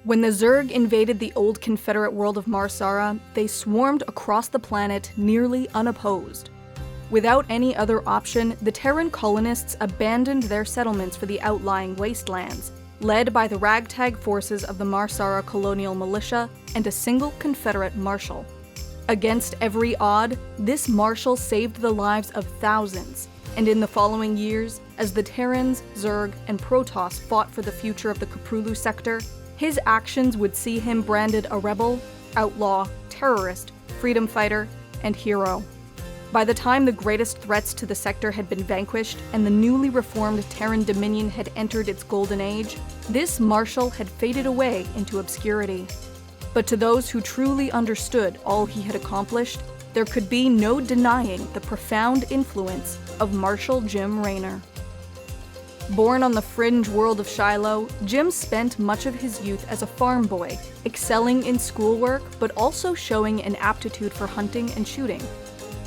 When the Zerg invaded the old Confederate world of Marsara, they swarmed across the planet nearly unopposed. Without any other option, the Terran colonists abandoned their settlements for the outlying wastelands, led by the ragtag forces of the Marsara colonial militia and a single Confederate Marshal. Against every odd, this Marshal saved the lives of thousands, and in the following years, as the Terrans, Zerg, and Protoss fought for the future of the Koprulu Sector, his actions would see him branded a rebel, outlaw, terrorist, freedom fighter, and hero. By the time the greatest threats to the sector had been vanquished and the newly reformed Terran Dominion had entered its golden age, this Marshal had faded away into obscurity. But to those who truly understood all he had accomplished, there could be no denying the profound influence of Marshal Jim Raynor. Born on the fringe world of Shiloh, Jim spent much of his youth as a farm boy, excelling in schoolwork but also showing an aptitude for hunting and shooting.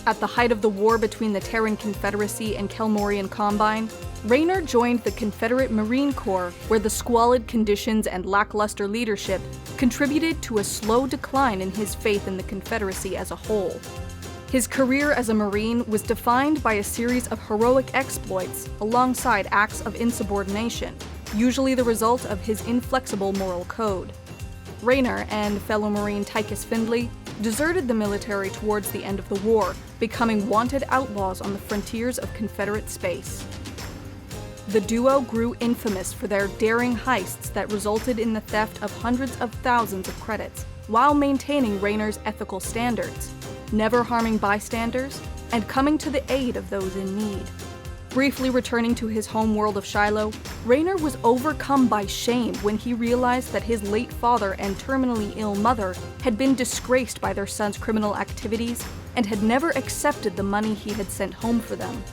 At the height of the war between the Terran Confederacy and Kelmorian Combine, Raynor joined the Confederate Marine Corps, where the squalid conditions and lackluster leadership contributed to a slow decline in his faith in the Confederacy as a whole. His career as a Marine was defined by a series of heroic exploits alongside acts of insubordination, usually the result of his inflexible moral code. Raynor and fellow Marine Tychus Findley deserted the military towards the end of the war, becoming wanted outlaws on the frontiers of Confederate space. The duo grew infamous for their daring heists that resulted in the theft of hundreds of thousands of credits, while maintaining Raynor's ethical standards, never harming bystanders, and coming to the aid of those in need. Briefly returning to his home world of Shiloh, Raynor was overcome by shame when he realized that his late father and terminally ill mother had been disgraced by their son's criminal activities and had never accepted the money he had sent home for them.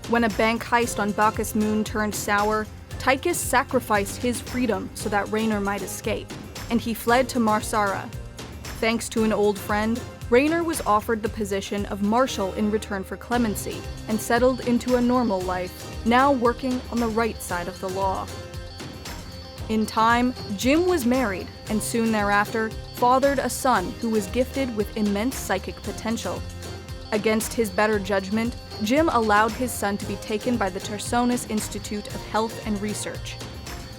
When a bank heist on Bacchus Moon turned sour, Tychus sacrificed his freedom so that Raynor might escape, and he fled to Marsara. Thanks to an old friend, Raynor was offered the position of Marshal in return for clemency, and settled into a normal life, now working on the right side of the law. In time, Jim was married, and soon thereafter, fathered a son who was gifted with immense psychic potential. Against his better judgment, Jim allowed his son to be taken by the Templin Institute of Health and Research.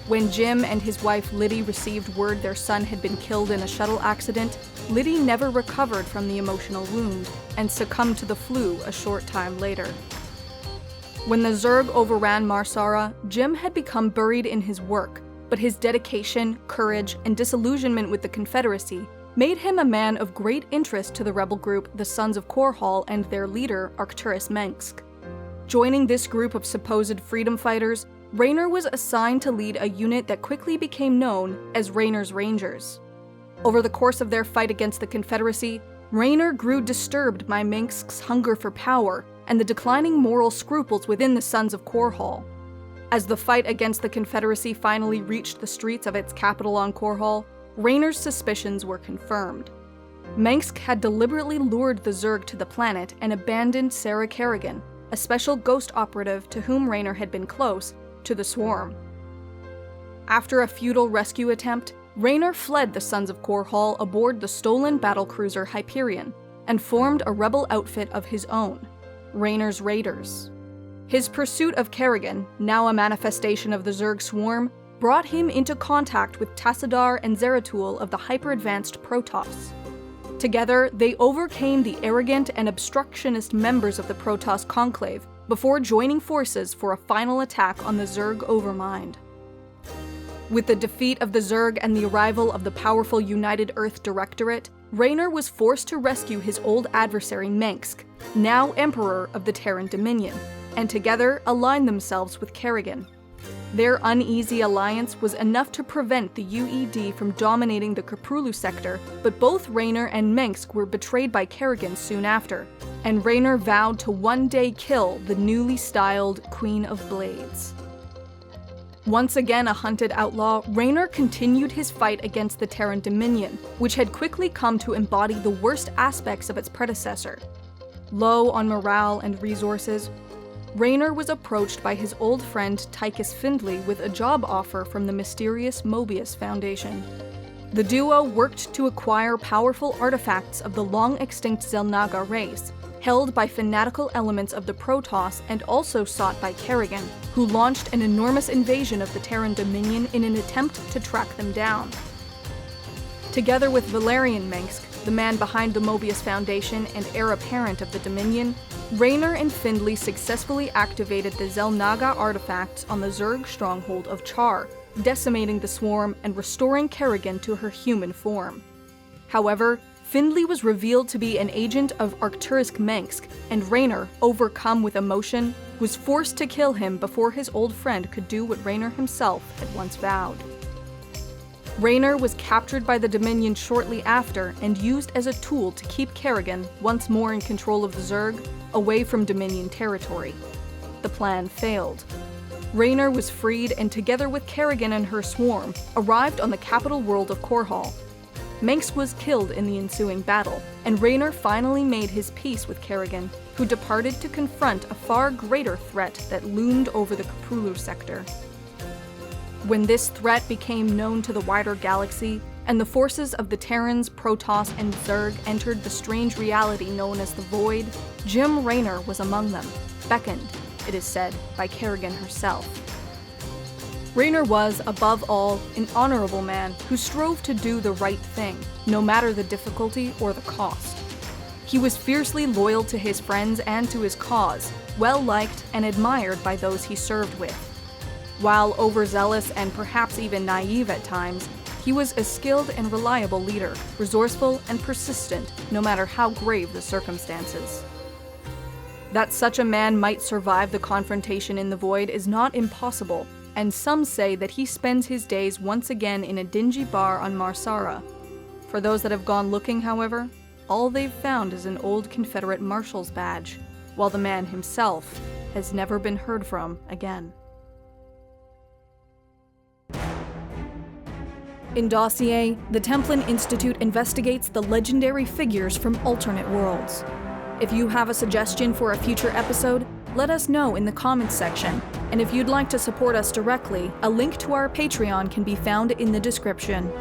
When Jim and his wife Liddy received word their son had been killed in a shuttle accident, Liddy never recovered from the emotional wound and succumbed to the flu a short time later. When the Zerg overran Marsara, Jim had become buried in his work, but his dedication, courage, and disillusionment with the Confederacy made him a man of great interest to the rebel group the Sons of Korhal and their leader, Arcturus Mengsk. Joining this group of supposed freedom fighters, Raynor was assigned to lead a unit that quickly became known as Raynor's Rangers. Over the course of their fight against the Confederacy, Raynor grew disturbed by Mengsk's hunger for power and the declining moral scruples within the Sons of Korhal. As the fight against the Confederacy finally reached the streets of its capital on Korhal, Raynor's suspicions were confirmed. Mengsk had deliberately lured the Zerg to the planet and abandoned Sarah Kerrigan, a special ghost operative to whom Raynor had been close, to the swarm. After a futile rescue attempt, Raynor fled the Sons of Korhal aboard the stolen battlecruiser Hyperion and formed a rebel outfit of his own, Raynor's Raiders. His pursuit of Kerrigan, now a manifestation of the Zerg swarm, brought him into contact with Tassadar and Zeratul of the hyper-advanced Protoss. Together, they overcame the arrogant and obstructionist members of the Protoss Conclave before joining forces for a final attack on the Zerg Overmind. With the defeat of the Zerg and the arrival of the powerful United Earth Directorate, Raynor was forced to rescue his old adversary Mengsk, now Emperor of the Terran Dominion, and together align themselves with Kerrigan. Their uneasy alliance was enough to prevent the UED from dominating the Koprulu Sector, but both Raynor and Mengsk were betrayed by Kerrigan soon after, and Raynor vowed to one day kill the newly styled Queen of Blades. Once again a hunted outlaw, Raynor continued his fight against the Terran Dominion, which had quickly come to embody the worst aspects of its predecessor. Low on morale and resources, Raynor was approached by his old friend Tychus Findley with a job offer from the mysterious Mobius Foundation. The duo worked to acquire powerful artifacts of the long-extinct Xel'Naga race, held by fanatical elements of the Protoss and also sought by Kerrigan, who launched an enormous invasion of the Terran Dominion in an attempt to track them down. Together with Valerian Mengsk, the man behind the Mobius Foundation and heir apparent of the Dominion, Raynor and Findley successfully activated the Xel'Naga artifacts on the Zerg stronghold of Char, decimating the swarm and restoring Kerrigan to her human form. However, Findley was revealed to be an agent of Arcturus Mengsk, and Raynor, overcome with emotion, was forced to kill him before his old friend could do what Raynor himself had once vowed. Raynor was captured by the Dominion shortly after and used as a tool to keep Kerrigan, once more in control of the Zerg, away from Dominion territory. The plan failed. Raynor was freed and, together with Kerrigan and her swarm, arrived on the capital world of Korhal. Mengsk was killed in the ensuing battle, and Raynor finally made his peace with Kerrigan, who departed to confront a far greater threat that loomed over the Koprulu Sector. When this threat became known to the wider galaxy, and the forces of the Terrans, Protoss, and Zerg entered the strange reality known as the Void, Jim Raynor was among them, beckoned, it is said, by Kerrigan herself. Raynor was, above all, an honorable man who strove to do the right thing, no matter the difficulty or the cost. He was fiercely loyal to his friends and to his cause, well-liked and admired by those he served with. While overzealous and perhaps even naive at times, he was a skilled and reliable leader, resourceful and persistent, no matter how grave the circumstances. That such a man might survive the confrontation in the Void is not impossible, and some say that he spends his days once again in a dingy bar on Marsara. For those that have gone looking, however, all they've found is an old Confederate Marshal's badge, while the man himself has never been heard from again. In Dossier, the Templin Institute investigates the legendary figures from alternate worlds. If you have a suggestion for a future episode, let us know in the comments section, and if you'd like to support us directly, a link to our Patreon can be found in the description.